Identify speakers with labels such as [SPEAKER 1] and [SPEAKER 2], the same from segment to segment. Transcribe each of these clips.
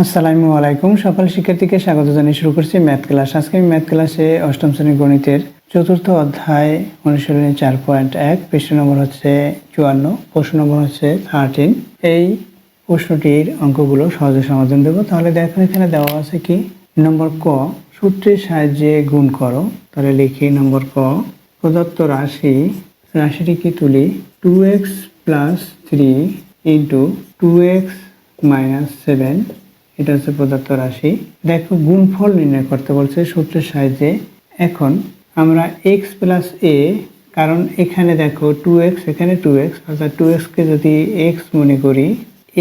[SPEAKER 1] আসসালামু আলাইকুম। সকল শিক্ষার্থীকে স্বাগত জানিয়ে শুরু করছি ম্যাথ ক্লাস। আজকে আমি ম্যাথ ক্লাসে অষ্টম শ্রেণীর গণিতের চতুর্থ অধ্যায় অনুশীলনী 4.1 পৃষ্ঠা নম্বর হচ্ছে 54, প্রশ্ন নম্বর হচ্ছে 13। এই প্রশ্নটির অঙ্কগুলো সহজে সমাধান দেব। তাহলে দেখো এখানে দেওয়া আছে কি, নম্বর ক, সূত্রের সাহায্যে গুণ করো। তাহলে লিখি নম্বর ক, প্রদত্ত রাশিটিকে তুলি 2x plus 3 into 2x minus 7, এটা হচ্ছে প্রদত্ত রাশি। দেখো গুণফল নির্ণয় করতে বলছে সূত্রের সাহায্যে। এখন আমরা x প্লাস a, কারণ এখানে দেখো 2x, এখানে 2x, অর্থাৎ 2xকে যদি x মনে করি,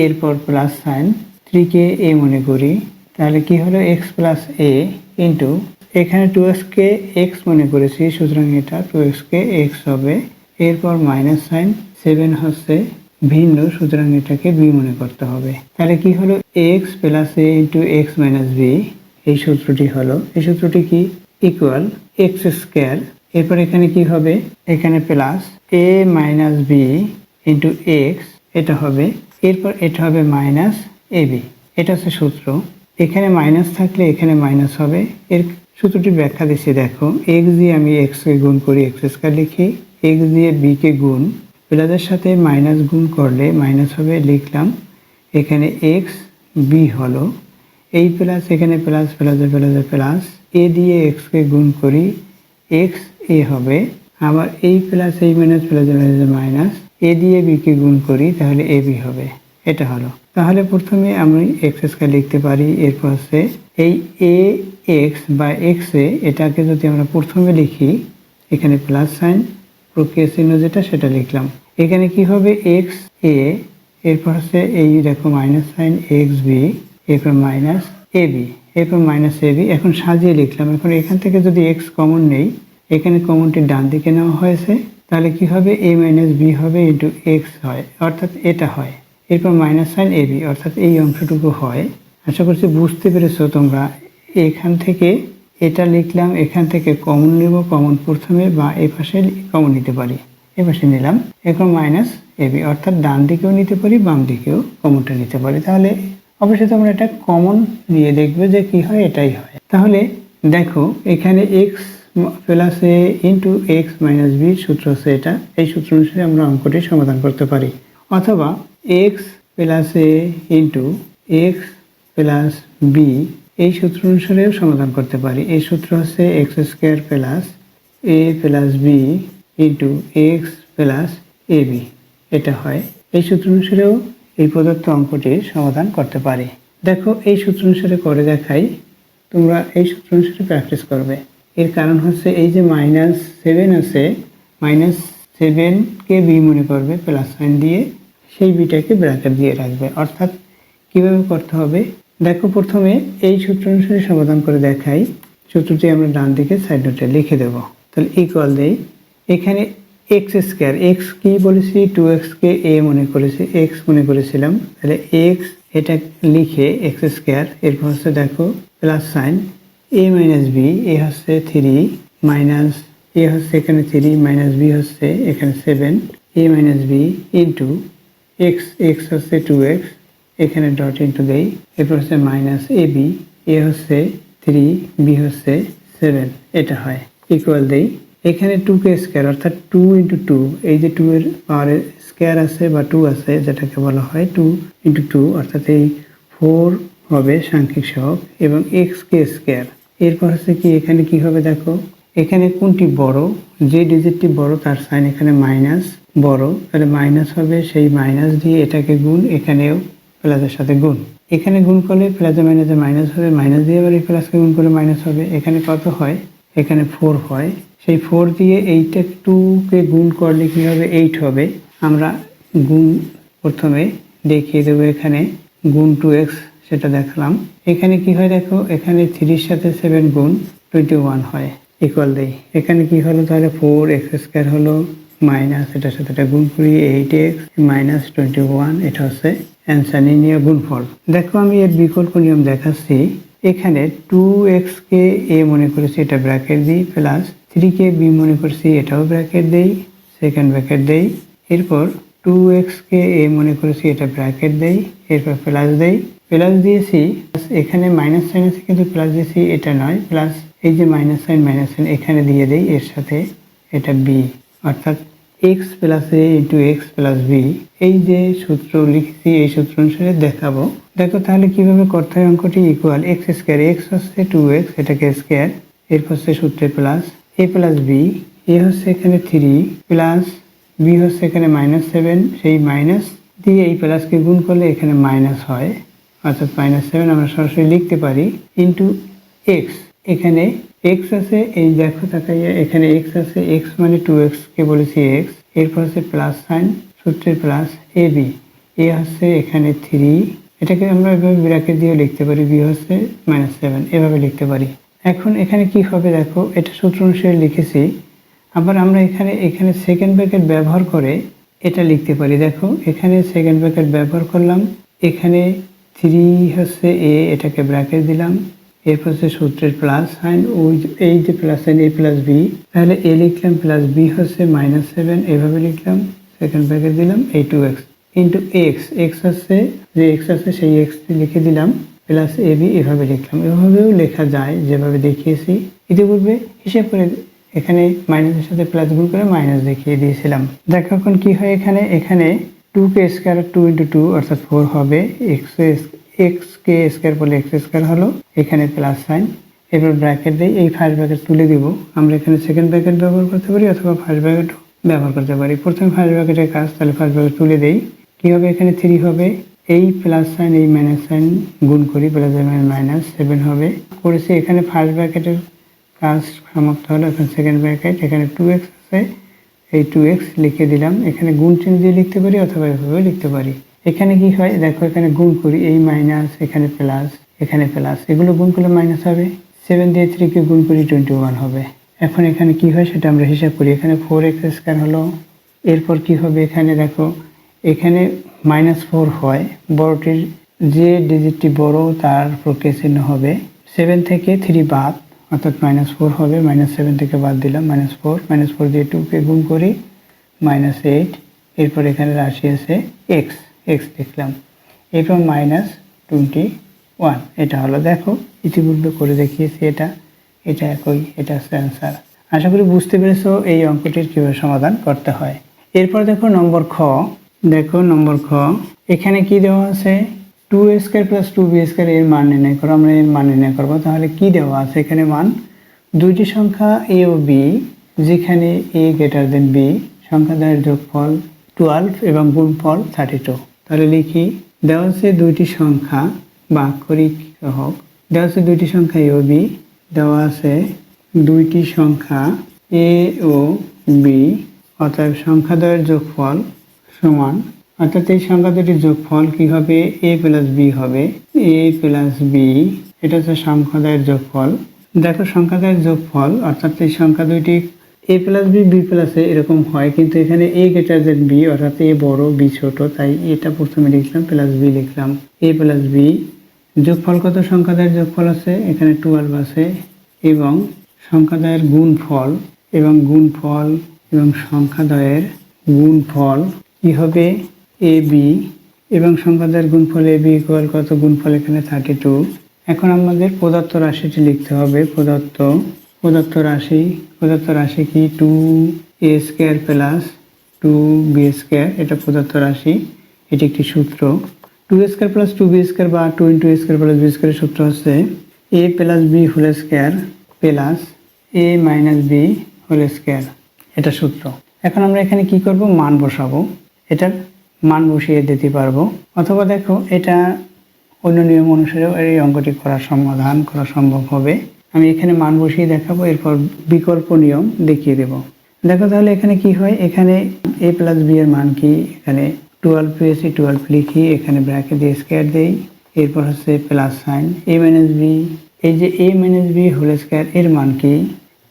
[SPEAKER 1] এরপর প্লাস সাইন 3কে a মনে করি, তাহলে কি হলো x প্লাস a ইন্টু, এখানে 2xকে x মনে করেছি, সুতরাং এটা 2xকে x হবে, এরপর মাইনাস সাইন 7 হচ্ছে ভিন্ন, সুতরাং এটাকে b মনে করতে হবে। তাহলে কি হলো x plus a into x minus b, এই সূত্রটি হলো, এই সূত্রটি কি ইকুয়াল x স্কোয়ার। এরপর এখানে কি হবে, এখানে plus a minus b into x, এটা হবে, এরপর এটা হবে মাইনাস ab, এটা হচ্ছে সূত্র। এখানে মাইনাস থাকলে এখানে মাইনাস হবে। এর সূত্রটি ব্যাখ্যা দিচ্ছি, দেখো x দিয়ে আমি x কে গুণ করি, x স্কোয়ার লিখি, x দিয়ে b কে গুণ, প্লাসের সাথে মাইনাস গুণ করলে মাইনাস হবে, লিখলাম এখানে x b হলো, এই প্লাস এখানে প্লাস, প্লাসে প্লাসে প্লাস, a দিয়ে x কে গুণ করি, x a হবে, আবার এই প্লাস এই মাইনাস প্লাসে প্লাসে মাইনাস, a দিয়ে b কে গুণ করি, তাহলে ab হবে, এটা হলো। তাহলে প্রথমে আমি x স্কয়ার লিখতে পারি, এরপর হচ্ছে এই ax বা x a, এটাকে যদি আমরা প্রথমে লিখি, এখানে প্লাস সাইন প্রক্রিয়া চিহ্ন যেটা সেটা লিখলাম, এখানে কি হবে x a, এরপর হচ্ছে এই দেখো মাইনাস সাইন x b, এরপর মাইনাস ab, এরপর মাইনাস ab, এখন সাজিয়ে লিখলাম। এখন এখান থেকে যদি x কমন নেই, এখানে কমনটি ডান দিকে নেওয়া হয়েছে, তাহলে কি হবে a মাইনাস b হবে ইন্টু x হয়, অর্থাৎ এটা হয়, এরপর মাইনাস সাইন ab, অর্থাৎ এই অংশটুকু হয়। আশা করছি বুঝতে পেরেছো তোমরা। এখান থেকে এটা লিখলাম, এখান থেকে কমন নেব, কমন প্রথমে বা এই পাশে কমন নিতে পারি, এই পাশে নিলাম, এখন মাইনাস ab, অর্থাৎ ডান দিকেও নিতে পারি, বাম দিকেও কমনটা নিতে পারি। তাহলে অবশ্যই তোমরা এটা কমন নিয়ে দেখবে যে কি হয়, এটাই হয়। তাহলে দেখো এখানে x plus a into x minus b সূত্র হচ্ছে এটা, এই সূত্র অনুসারে আমরা অঙ্কটি সমাধান করতে পারি। অথবা x plus a into x plus b, এই সূত্র অনুসারেও সমাধান করতে পারি। এই সূত্র হচ্ছে x square plus a plus b into x plus ab, এটা হয়। এই সূত্র অনুসারেও এই প্রদত্ত অঙ্কটির সমাধান করতে পারি। দেখো এই সূত্র অনুসারে করে দেখাই, তোমরা এই সূত্র অনুসারে প্র্যাকটিস করবে। এর কারণ হচ্ছে এই যে মাইনাস 7 আছে, মাইনাস 7কে b মনে করবে প্লাস সাইন দিয়ে, সেই বিটাকে ব্র্যাকেট দিয়ে রাখবে। অর্থাৎ কিভাবে করতে হবে দেখো, প্রথমে এই সূত্র অনুসারে সমাধান করে দেখাই। সূত্রটি আমরা ডান দিকে সাইড নোটে লিখে দেব। তাহলে ইকুয়াল দেই, এখানে এক্স স্কোয়ার, এক্স কি বলেছি, 2x কে a মনে করেছি, x মনে করেছিলাম, তাহলে x এটা লিখে এক্স স্কোয়ার, এরপর হচ্ছে দেখো plus sign a minus b, এ হচ্ছে 3 মাইনাস a হচ্ছে এখানে 3 মাইনাস b হচ্ছে এখানে 7, a minus b into x হচ্ছে 2x, এখানে ডট ইন্টু দেই, এরপর হচ্ছে মাইনাস ab, এ হচ্ছে 3, b হচ্ছে 7, এটা হয়, ইকুয়াল দেই, এখানে 2কে স্কোয়ার, অর্থাৎ 2 ইন্টু 2, এই যে 2 এর পাওয়ারের স্কোয়ার আছে বা 2 আছে, যেটাকে বলা হয় 2 ইন্টু 2, অর্থাৎ এই 4 হবে সাংখ্যিক সহগ এবং x কে স্কোয়ার। এরপর হচ্ছে কি, এখানে কি হবে দেখো, এখানে কোনটি বড়, যে ডিজিটটি বড় তার সাইন এখানে মাইনাস বড়, তাহলে মাইনাস হবে, সেই মাইনাস দিয়ে এটাকে গুণ, এখানেও প্লাসের সাথে গুণ, এখানে গুণ করলে প্লাসে মাইনাসে মাইনাস হবে, মাইনাস দিয়ে আবার এই প্লাসকে গুণ করলে মাইনাস হবে, এখানে কত হয়, এখানে 4 হয়, সেই 4 দিয়ে এইটা 2কে গুণ করলে কি হবে, 8 হবে। আমরা গুণ প্রথমে দেখিয়ে দেবো, এখানে গুণ 2x সেটা দেখালাম, এখানে কি হয় দেখো, এখানে 3 সাথে 7 গুণ 21 হয়, ইকুয়াল দেই, এখানে কি হলো তাহলে 4x স্কোয়ার হলো মাইনাস এটার সাথে এটা গুণ করি 8x মাইনাস 21, এটা হচ্ছে অ্যান্সার, নির্ণয় গুণফল। দেখো আমি এর বিকল্প নিয়ম দেখাচ্ছি, এখানে 2x কে a মনে করেছি, এটা ব্র্যাকেট দিই, প্লাস 3 কে b মনে করছি, এটাও ব্র্যাকেট দেই, সেকেন্ড ব্র্যাকেট দেই, এরপর 2x কে a মনে করেছি, এটা ব্র্যাকেট দেই, এরপর প্লাস দেই, প্লাস দিয়েছি, এখানে মাইনাস সাইন আছে কিন্তু প্লাস দিয়েছি এটা নয়, প্লাস এই যে মাইনাস সাইন এখানে দিয়ে দেই, এর সাথে এটা বি, অর্থাৎ এক্স প্লাস এ ইন্টু এক্স প্লাস বি। এই যে সূত্র লিখেছি এই সূত্র অনুসারে দেখাবো। দেখো তাহলে কিভাবে করতে হয় অঙ্কটি। ইকুয়াল এক্স স্কোয়ার, এক্স হচ্ছে 2x, এটাকে স্কোয়ার, এরপর হচ্ছে সূত্রে প্লাস এ প্লাস বি, এ হচ্ছে এখানে 3 প্লাস বি হচ্ছে এখানে -7, সেই মাইনাস দিয়ে এই প্লাসকে গুণ করলে এখানে মাইনাস হয়, অর্থাৎ -7 আমরা সরাসরি লিখতে পারি ইন্টু এক্স। এখানে এক্স আছে, এই দেখো তাকাইয়া এখানে এক্স আছে, এক্স মানে 2x কে বলেছি এক্স, এরপর হচ্ছে প্লাস সাইন, সূত্রের প্লাস এ বি, এ হচ্ছে এখানে 3, এটাকে আমরা এভাবে ব্র্যাকেট দিয়ে লিখতে পারি, বি হচ্ছে -7, এভাবে লিখতে পারি। এখন এখানে কি হবে দেখো, এটা সূত্র অনুসারে লিখেছি, আবার আমরা এখানে সেকেন্ড ব্র্যাকেট ব্যবহার করে এটা লিখতে পারি। দেখো এখানে সেকেন্ড ব্র্যাকেট ব্যবহার করলাম, এখানে 3 হচ্ছে এ, এটাকে ব্র্যাকেট দিলাম, এরপর হচ্ছে সূত্রের প্লাস সাইন, এই যে প্লাস সাইন এ প্লাস বি, তাহলে এ লিখলাম প্লাস বি হচ্ছে -7, এভাবে লিখলাম, সেকেন্ড ব্র্যাকেট দিলাম, এই 2x ইন্টু এক্স, এক্স হচ্ছে যে এক্স আছে সেই এক্স লিখে দিলাম, প্লাস এ বি, এভাবে লিখলাম। এভাবেও লেখা যায় যেভাবে দেখিয়েছি ইতিপূর্বে, হিসেব করে এখানে মাইনাসের সাথে প্লাস গুণ করে মাইনাস দেখিয়ে দিয়েছিলাম। দেখো এখন কি হয়, এখানে 2কে স্কোয়ার 2 ইন্টু 2 অর্থাৎ 4 হবে, এক্স কে স্কোয়ার বলে এক্স স্কোয়ার হলো, এখানে প্লাস সাইন, এবার ব্র্যাকেট দিই, এই ফার্স্ট ব্র্যাকেট তুলে দিব। আমরা এখানে সেকেন্ড ব্র্যাকেট ব্যবহার করতে পারি অথবা ফার্স্ট ব্র্যাকেট ব্যবহার করতে পারি। প্রথমে ফার্স্ট ব্র্যাকেটের কাজ, তাহলে ফার্স্ট ব্র্যাকেট তুলে দেই, কি হবে এখানে 3 হবে, এই প্লাস সাইন এই মাইনাস সাইন গুণ করি, প্লাস -7 হবে করেছি। এখানে ফার্স্ট ব্র্যাকেটের কাজ সমাপ্ত হলো, এখন সেকেন্ড ব্র্যাকেট, এখানে 2x আছে, এই 2x লিখে দিলাম, এখানে গুণ চিহ্ন দিয়ে লিখতে পারি অথবা এভাবে লিখতে পারি। এখানে কি হয় দেখো, এখানে গুণ করি, এই মাইনাস, এখানে প্লাস, এখানে প্লাস, এগুলো গুণ করলে মাইনাস হবে, 7 দিয়ে 3 কে গুণ করি 21 হবে। এখন এখানে কি হয় সেটা আমরা হিসাব করি, এখানে 4x স্কয়ার হলো, এরপর কি হবে এখানে দেখো, এখানে -4 হয়, বড়টির যে ডিজিটটি বড় তার প্রক্রিয়া চিহ্ন হবে, 7 থেকে 3 বাদ, অর্থাৎ -4 হবে, -7 থেকে বাদ দিলাম -4 দিয়ে 2 কে গুণ করি -8, এরপর এখানে রাশি আছে x লিখলাম, এরপর -21, এটা হলো। দেখো ইতিপূর্বে করে দেখিয়েছি, এটা একই, এটা হচ্ছে অ্যান্সার। আশা করি বুঝতে পেরেছো এই অঙ্কটির কীভাবে সমাধান করতে হয়। এরপর দেখো নম্বর খ, এখানে কি দেওয়া আছে, 2a square plus 2b square এর মান নির্ণয় করো। আমরা এর মান নির্ণয় করবো, তাহলে কি দেওয়া আছে এখানে মান, দুইটি সংখ্যা a ও b, যেখানে a গ্রেটার দেন b, সংখ্যাদ্বয়ের যোগফল 12 এবং গুণফল 32। তাহলে লিখি, দেওয়া আছে দুইটি সংখ্যা বা আক্ষরিক সহগ, দেওয়া আছে দুইটি সংখ্যা a ও b, দেওয়া আছে দুইটি সংখ্যা a ও b, অতএব সংখ্যাদ্বয়ের যোগফল সমান, অর্থাৎ এই সংখ্যা দুটির যোগফল কি হবে, a প্লাস b হবে, a প্লাস b, এটা হচ্ছে সংখ্যাদ্বয়ের যোগফল। দেখো সংখ্যাদ্বয়ের যোগফল অর্থাৎ এই সংখ্যা দুইটি a plus b, b plus a এরকম হয়, কিন্তু এখানে a গ্রেটার দেন b, অর্থাৎ a বড় b ছোট, তাই এটা প্রথমে লিখলাম প্লাস b লিখলাম, a প্লাস b, যোগফল কত, সংখ্যাদ্বয়ের যোগফল আছে এখানে 12 আছে, এবং সংখ্যাদ্বয়ের গুণফল এবং সংখ্যাদ্বয়ের গুণফল কি হবে, এ বি, এবং সংখ্যাদ্বয়ের গুণফল এ বি ইকুয়াল কত, গুণফল এখানে 32। এখন আমাদের প্রদত্ত রাশিটি লিখতে হবে, প্রদত্ত রাশি কি, 2a square plus 2b square, এটা প্রদত্ত রাশি, এটি একটি সূত্র। 2a square plus 2b square বা 2 into a square plus b স্কয়ারের সূত্র হচ্ছে a plus b whole square plus a minus b whole square, এটা সূত্র। এখন আমরা এখানে কি করব, মান বসাবো, এটার মান বসিয়ে দিতে পারবো, অথবা দেখো এটা অন্য নিয়ম অনুসারেও এই অঙ্কটি সমাধান করা সম্ভব হবে। আমি এখানে মান বসিয়ে দেখাবো, এরপর বিকল্প নিয়ম দেখিয়ে দেব। দেখো তাহলে এখানে কি হয়, এখানে a প্লাস b এর মান কি, এখানে 12 পেয়েছি, 12 লিখি, এখানে ব্র্যাকেট দিয়ে স্কয়ার দেই, এরপর হচ্ছে plus sign a minus b, এই যে a minus b whole square এর মান কি,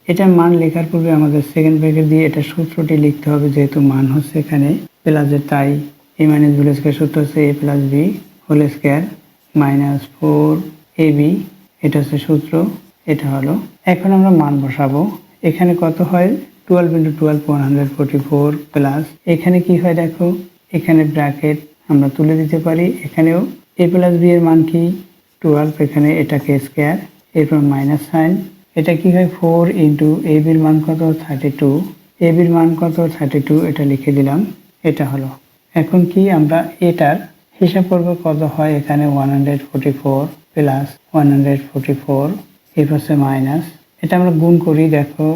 [SPEAKER 1] এটা মান লেখার পূর্বে আমাদের সেকেন্ড ব্র্যাকেট দিয়ে এটা সূত্রটি লিখতে হবে, যেহেতু মান হচ্ছে এখানে প্লাসের, তাই a minus b whole square সূত্র হচ্ছে a plus b whole square minus 4ab, এটা হচ্ছে সূত্র, এটা হলো। এখন আমরা মান বসাবো, এখানে কত হয়, 12 ইন্টু 12 144 প্লাস, এখানে কি হয় দেখো, এখানে ব্র্যাকেট আমরা তুলে দিতে পারি, এখানেও এ প্লাস বি এর মান কি 12, এখানে এটাকে স্কোয়ার, এরপর মাইনাস সাইন, এটা কি হয় 4 ইন্টু এ বির মান কত 32, এ বির মান কত 32, এটা লিখে দিলাম, এটা হলো। এখন কি আমরা এটার হিসাব করব কত হয়, এখানে 144 প্লাস 144, এরপর হচ্ছে মাইনাস, এটা আমরা গুণ করি, দেখো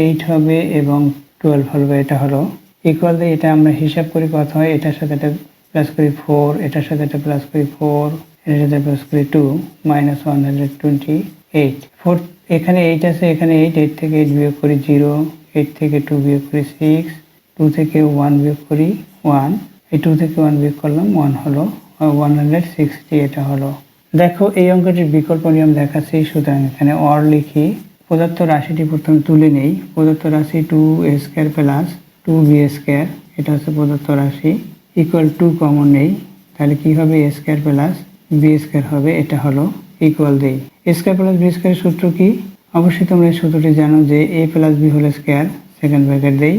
[SPEAKER 1] 8 হবে এবং 12 হবে, এটা হলো ইকুয়াল দিয়ে এটা আমরা হিসাব করি কত হয়, এটার সাথে এটা প্লাস করি 4, এটার সাথে এটা প্লাস করি 4, এটার সাথে প্লাস করি 2, মাইনাস 128, 4 এখানে 8 আছে, এখানে 8 থেকে 8 বিয়োগ করি 0, 8 থেকে 2 বিয়োগ করি 6, 2 থেকে 1 বিয়োগ করি 1, এই 2 থেকে 1 বিয়োগ করলাম 1 হলো 160, এটা হলো। দেখো এই অঙ্কটির বিকল্প নিয়ম দেখাচ্ছি, সুতরাং এখানে অর লিখি, প্রদত্ত রাশিটি প্রথমে তুলে নেই, প্রদত্ত রাশি 2a square plus 2b square, এটা হচ্ছে প্রদত্ত রাশি, ইকুয়াল 2 কমন নেই, তাহলে কি হবে a square plus b square হবে, এটা হলো ইকুয়াল দেই। a স্কয়ার প্লাস b স্কয়ারের সূত্র কি, অবশ্যই তোমরা এই সূত্রটি জানো যে a plus b whole square, second bracket দেই,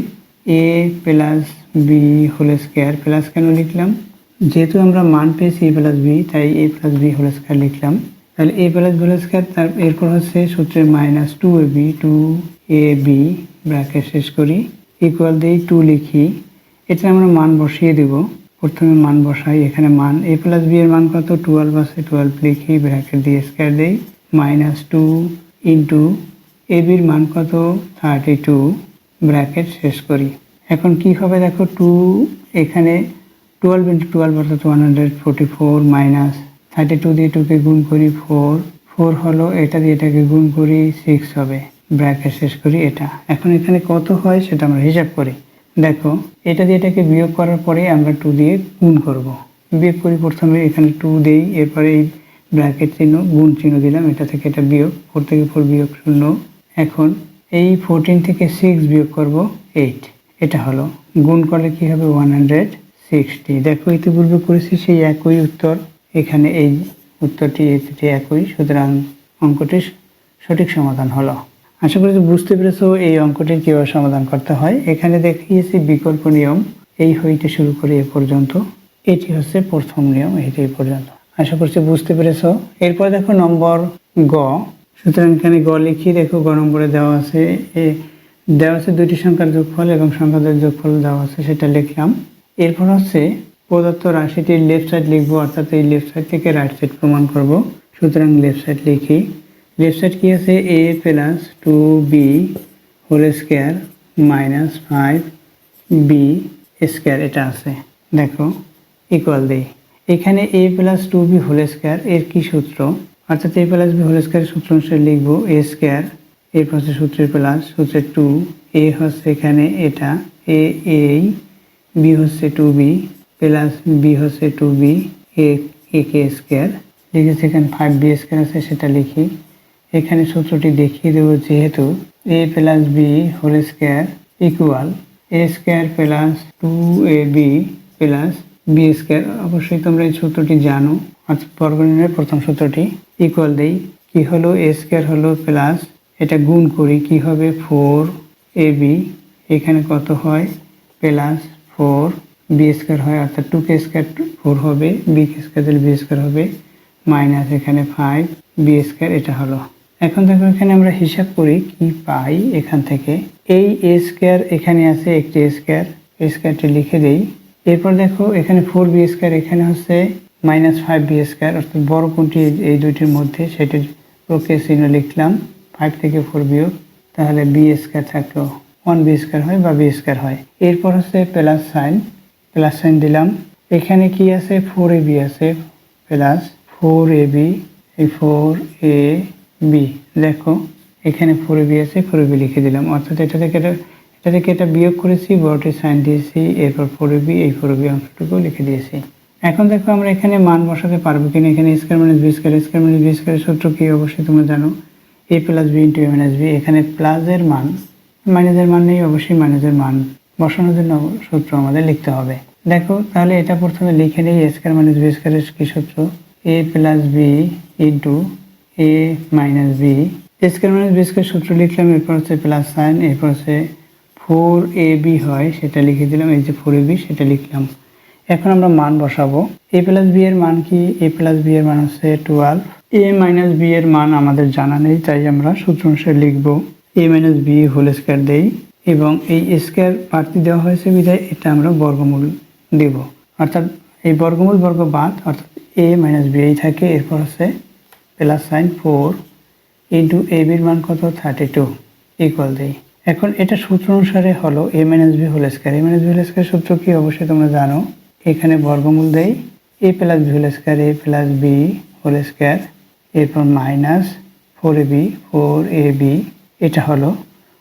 [SPEAKER 1] a plus b whole square, plus কেন লিখলাম, যেহেতু আমরা মান পেয়েছি a প্লাস b, তাই a plus b whole square লিখলাম, তাহলে a plus b whole square, তার এরপর হচ্ছে সূত্রে মাইনাস 2ab ব্র্যাকেট শেষ করি, ইকুয়াল দিয়ে 2 লিখি, এটা আমরা মান বসিয়ে দেব, প্রথমে মান বসাই, এখানে মান a প্লাস b এর মান কত 12 আছে, 12 লিখি, ব্র্যাকেট দিয়ে স্কয়ার দেই, মাইনাস 2 ইন্টু a b এর মান কত 32, ব্র্যাকেট শেষ করি। এখন কি হবে দেখো, 2 এখানে 12 ইন্টু 12 অর্থাৎ 144, মাইনাস 32 দিয়ে 2 কে গুণ করি 4, 4 হলো, এটা দিয়ে এটাকে গুণ করি 6 হবে, ব্র্যাকেট শেষ করি এটা। এখন এখানে কত হয় সেটা আমরা হিসাব করি, দেখো এটা দিয়ে এটাকে বিয়োগ করার পরে আমরা 2 দিয়ে গুণ করব, বিয়োগ করি, প্রথমে এখানে 2 দেই, এরপরে এই ব্র্যাকেট চিহ্ন গুণ চিহ্ন দিলাম, এটা থেকে এটা বিয়োগ, 4 থেকে 4 বিয়োগ 0, এখন এই 14 থেকে 6 বিয়োগ করব 8, এটা হলো, গুণ করলে কি হবে 160, দেখো ইতিপূর্বে করেছি সেই একই উত্তর, এখানে এই উত্তরটি একই, সুতরাং অঙ্কটির সঠিক সমাধান হলো। আশা করি বুঝতে পেরেছো এই অঙ্কটির কীভাবে সমাধান করতে হয়। এখানে দেখিয়েছি বিকল্প নিয়ম, এই হইতে শুরু করে এ পর্যন্ত, এটি হচ্ছে প্রথম নিয়ম, এইটি এই পর্যন্ত, আশা করছি বুঝতে পেরেছো। এরপর দেখো নম্বর গ, সুতরাং এখানে গ লিখি, দেখো গ নম্বরে দেওয়া আছে দুইটি সংখ্যার যোগফল এবং সংখ্যাদের যোগফল দেওয়া আছে, সেটা লিখলাম। এরপর হচ্ছে প্রদত্ত রাশিটির লেফট সাইড লিখবো, অর্থাৎ এই লেফট সাইড থেকে রাইট সাইড প্রমাণ করব, সুতরাং লেফট সাইড লিখি, লেফট সাইড কি আছে a plus 2b whole square minus 5b square, এটা আছে, দেখো ইকুয়াল দেই, এখানে a plus 2b whole square এর কি সূত্র, অর্থাৎ a plus b whole square সূত্র অনুসারে লিখবো a স্কয়ার, এরপর হচ্ছে সূত্রের প্লাস, সূত্রের 2, a হচ্ছে এখানে এটা a b হচ্ছে 2b প্লাস b হচ্ছে 2b a কে স্কয়ার লিখেছি, এখানে 5b স্কয়ার আছে, সেটা লিখি, এখানে সূত্রটি দেখিয়ে দেবো, যেহেতু a plus b whole square equal a square plus 2ab plus b square, অবশ্যই তোমরা এই সূত্রটি জানো, অর্থাৎ বর্গনির্ণয়ের প্রথম সূত্রটি, ইকুয়াল দেই, কি হলো a স্কয়ার হলো প্লাস, এটা গুণ করি, কি হবে 4ab, এখানে কত হয় প্লাস 4b স্কয়ার হয়, অর্থাৎ 2k স্কয়ার 4 হবে, b কে স্কয়ার দিলে b স্কয়ার হবে, মাইনাস এখানে 5b স্কয়ার, এটা হলো। এখন দেখো এখানে আমরা হিসাব করি কি পাই, এখান থেকে এই a স্কয়ার এখানে আছে একটি স্কয়ার, স্কয়ারটি লিখে দেই, এরপর দেখো এখানে 4b স্কয়ার, এখানে হচ্ছে মাইনাস 5b স্কয়ার, অর্থাৎ বড় কোনটি এই দুইটির মধ্যে সেটির প্রক্রিয়া চিহ্ন লিখলাম, 5 থেকে 4 বিয়োগ, তাহলে b স্কয়ার থাকলো 1b স্কয়ার হয় বা b স্কয়ার হয়। এরপর হচ্ছে প্লাস সাইন দিলাম, এখানে কি আছে 4ab আছে, প্লাস 4ab, এই 4ab, দেখো এখানে 4ab আছে, 4ab লিখে দিলাম, অর্থাৎ এটা থেকে এটা বিয়োগ করেছি, বড়টি সাইন দিয়েছি, এরপর 4ab, এই 4ab অংশটুকু লিখে দিয়েছি। এখন দেখো আমরা এখানে মান বসাতে পারবো কিনা, এখানে স্কয়ার মাইনাস বি স্কয়ারের সূত্র কি, অবশ্যই তোমরা জানো a plus B into a minus B, এখানে প্লাসের মান, মাইনাসের মান নেই, অবশ্যই মাইনাসের মান বসানোর জন্য সূত্র আমাদের লিখতে হবে। দেখো তাহলে এটা প্রথমে লিখে নেই, a স্কয়ার মাইনাস বি স্কয়ারের কি সূত্র, a plus B into a minus B, a square minus B square সূত্র লিখলাম, এরপর হচ্ছে প্লাস সাইন, এরপর হচ্ছে 4ab হয়, সেটা লিখে দিলাম, এই যে 4ab সেটা লিখলাম, এখন আমরা মান বসাবো। a প্লাস বি এর মান কি? a প্লাস বি এর মান হচ্ছে 12। a মাইনাস বি এর মান আমাদের জানা নেই, তাই আমরা সূত্র অনুসারে লিখবো a minus B whole square দেই, এবং এই স্কয়ার বাড়তি দেওয়া হয়েছে বিধায় এটা আমরা বর্গমূল দেব, অর্থাৎ এই বর্গমূল বর্গ বাদ, অর্থাৎ a মাইনাস বি থাকে। এরপর হচ্ছে প্লাস সাইন 4 ইন্টু এ বির মান কত? 32 ইকুয়াল দেই। এখন এটা সূত্র অনুসারে হলো a minus B whole square. a minus B whole square সূত্র কি? অবশ্যই তোমরা জানো। এখানে বর্গমূল দেই a plus B whole square, a plus B whole square, এরপর মাইনাস 4ab এটা হলো,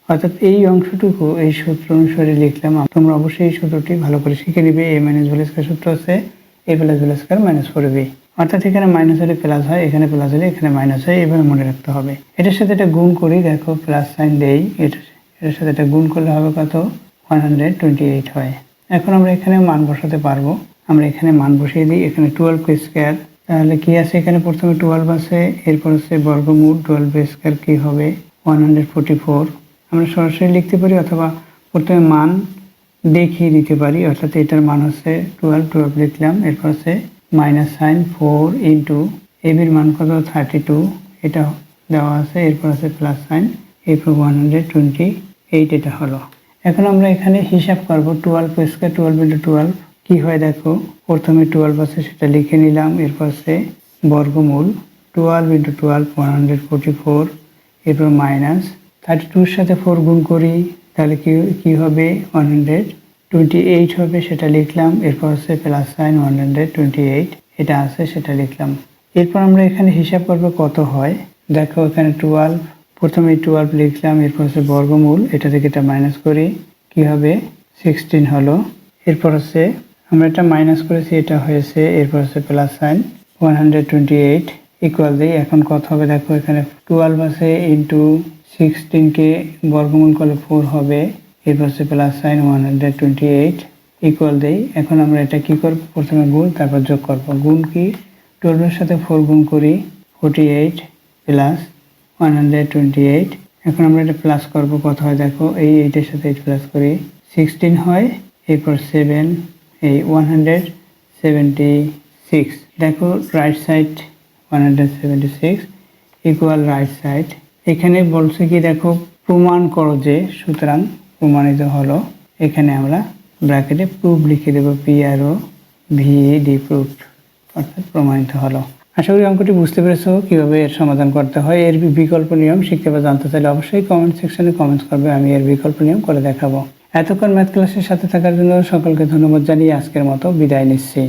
[SPEAKER 1] অর্থাৎ এই অংশটুকু এই সূত্র অনুসারে লিখলাম। তোমরা অবশ্যই এই সূত্রটি ভালো করে শিখে নিবে। a মাইনাস হোল স্কয়ার সূত্র হচ্ছে a plus whole square minus 4ab, অর্থাৎ এখানে মাইনাস হলে প্লাস হয়, এখানে প্লাস হলে এখানে মাইনাস হয়, এভাবে মনে রাখতে হবে। এটার সাথে এটা গুণ করি, দেখো প্লাস সাইন দেই, এটার সাথে এটা গুণ করলে হবে কত? 128 হয়। এখন আমরা এখানে মান বসাতে পারবো। আমরা এখানে মান বসিয়ে দিই। এখানে 12 স্কয়ার, তাহলে কি আছে? এখানে প্রথমে 12 আছে, এরপর হচ্ছে বর্গমূল 12 স্কয়ার কি হবে? 144। আমরা সরাসরি লিখতে পারি অথবা প্রথমে মান দেখিয়ে দিতে পারি, অর্থাৎ এটার মান হচ্ছে 12 লিখলাম, এরপর হচ্ছে মাইনাস সাইন 4 ইন্টু এবির মান কত? 32 এটা দেওয়া আছে, এরপর আছে প্লাস সাইন, এরপর 128 এটা হলো। এখন আমরা এখানে হিসাব করব 12 স্কয়ার 12 ইন্টু 12 কি হয় দেখো। প্রথমে 12 আছে সেটা লিখে নিলাম, এরপর আছে বর্গমূল 12 ইন্টু 12 144, এরপর মাইনাস 32 সাথে 4 গুণ করি, তাহলে কি হবে? 128 হবে, সেটা লিখলাম। এরপর হচ্ছে প্লাস সাইন 128 এটা আছে, সেটা লিখলাম। এরপর আমরা এখানে হিসাব করব কত হয়। দেখো এখানে 12, প্রথমে 12 লিখলাম, এরপর হচ্ছে বর্গমূল, এটা থেকে এটা মাইনাস করি, কি হবে? 16 হলো। এরপর হচ্ছে আমরা এটা মাইনাস করেছি, এটা হয়েছে, এরপর হচ্ছে প্লাস সাইন 128 ইকুয়াল দিই। এখন কত হবে দেখো, এখানে 12 আছে ইন্টু 16কে বর্গমূল করলে 4 হবে, এরপর হচ্ছে প্লাস সাইন 128 ইকুয়াল দেই। এখন আমরা এটা কি করব? প্রথমে গুণ, তারপর যোগ করব। গুণ কি? 12 এর সাথে 4 গুণ করি, 48 প্লাস 128। এখন আমরা এটা প্লাস করব, কত হয় দেখো, এই 8 এর সাথে 8 প্লাস করি, 16 হয়, এরপর 7 এই 176 দেখো, right side 176 equal right side. এখানে বলছে কি দেখো, প্রমাণ করো যে, সুতরাং প্রমাণিত হলো। এখানে আমরা ব্র্যাকেটে প্রুফ লিখে দেবো, PROVED প্রুফড, অর্থাৎ প্রমাণিত হলো। আশা করি অঙ্কটি বুঝতে পেরেছো কিভাবে এর সমাধান করতে হয়। এর বিকল্প নিয়ম শিখতে বা জানতে চাইলে অবশ্যই কমেন্ট সেকশনে কমেন্টস করবে, আমি এর বিকল্প নিয়ম করে দেখাবো। এতক্ষণ ম্যাথ ক্লাসের সাথে থাকার জন্য সকলকে ধন্যবাদ জানিয়ে আজকের মতো বিদায় নিচ্ছি।